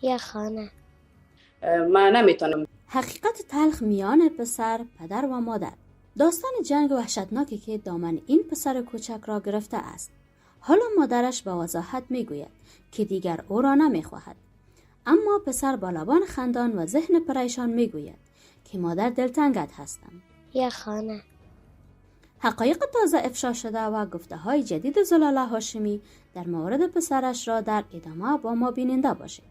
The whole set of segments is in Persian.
یه خانه. من نمیتونم. حقیقت تلخ میان پسر، پدر و مادر. داستان جنگ وحشتناکی که دامن این پسر کوچک را گرفته است. حالا مادرش به وضاحت میگوید که دیگر او را نمیخواهد. اما پسر با لبان خندان و ذهن پریشان میگوید که مادر دلتنگت هستم. یه خانه. حقایق تازه افشا شده و گفته های جدید زلاله هاشمی در مورد پسرش را در ادامه با ما بیننده باشید.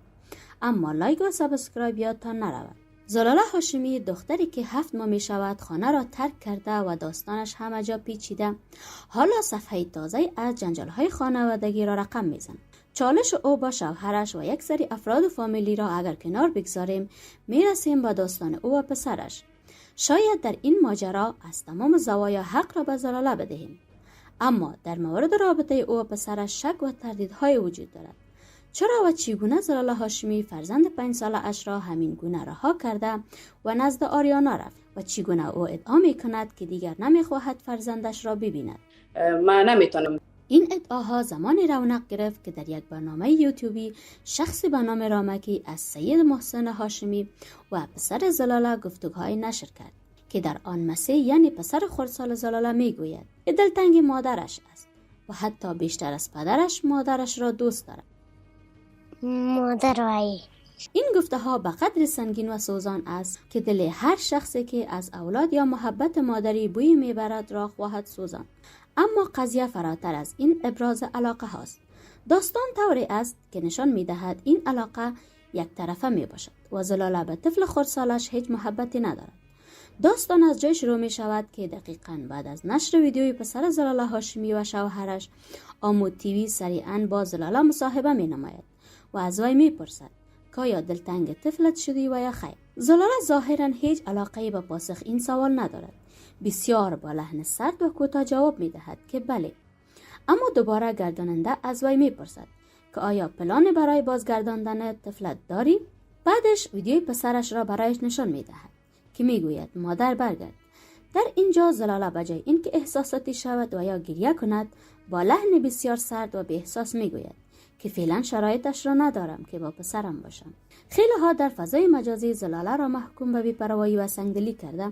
اما لایک و سابسکرایب یادتان نرود. زلاله هاشمی دختری که 7 ماه می شود خانه را ترک کرده و داستانش همه جا پیچیده، حالا صفحه تازه از جنجال های خانوادگی را رقم میزند. چالش او با شوهرش و یک سری افراد فامیلی را اگر کنار بگذاریم، میرسیم با داستان او و پسرش. شاید در این ماجرا از تمام زوایا حق را به زلاله بدهیم، اما در مورد رابطه او و پسرش شک و تردیدهای وجود دارد. چرا و چگونه زلاله هاشمی فرزند 5 ساله اش را همین گونه رها کرده و نزد آریانا رفت و چگونه او ادعا می کند که دیگر نمیخواهد فرزندش را ببیند؟ من نمیتونم. این ادعاها زمانی رونق گرفت که در یک برنامه یوتیوبی شخصی به نام رامکی از سید محسن هاشمی و پسر زلاله گفتگوهای نشر کرد که در آن مسیح یعنی پسر خردسال زلاله میگوید که دلتنگ مادرش است و حتی بیشتر از پدرش مادرش را دوست دارد. مادر وای. این گفته ها به قدر سنگین و سوزان است که دل هر شخصی که از اولاد یا محبت مادری بوی میبرد را خواهد سوزان. اما قضیه فراتر از این ابراز علاقه هاست. داستان طوری است که نشان میدهد این علاقه یک طرفه می باشد و زلاله به طفل خردسالش هیچ محبتی ندارد. داستان از جای شروع می شود که دقیقاً بعد از نشر ویدیوی پسر زلاله هاشمی و شوهرش، آمود تیوی سریعاً با زلاله مصاحبه می نماید و از وی می پرسد که آیا دلتنگ طفلت شدی و یا خیر. زلاله ظاهراً هیچ علاقه‌ای به پاسخ این سوال ندارد. بسیار با لحن سرد و کوتاه جواب می دهد که بله. اما دوباره گرداننده از وی می پرسد که آیا پلان برای بازگرداندن طفلت داری؟ بعدش ویدیوی پسرش را برایش نشان می دهد که می گوید مادر برگرد. در اینجا زلاله بجای اینکه احساساتی شود و یا گریه کند، با لحن بسیار سرد و به احساس می گوید که فعلا شرایطش را ندارم که با پسرم باشم. خیلی ها در فضای مجازی زلاله را محکوم به بی‌پروایی و سنگدلی کرده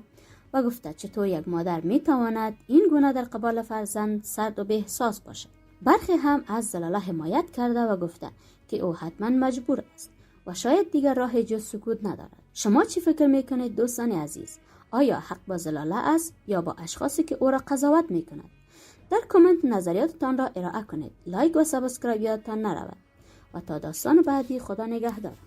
و گفته چطور یک مادر می تواند این گونه در قبال فرزند سرد و به احساس باشد. برخی هم از زلاله حمایت کرده و گفته که او حتما مجبور است و شاید دیگر راه جز سکوت ندارد. شما چی فکر میکنید دوستان عزیز؟ آیا حق با زلاله است یا با اشخاصی که او را قضاوت میکنند؟ در کامنت نظریاتتان را ارائه کنید. لایک و سابسکرایب یادتان نرود و تا داستان بعدی خدا نگهدار.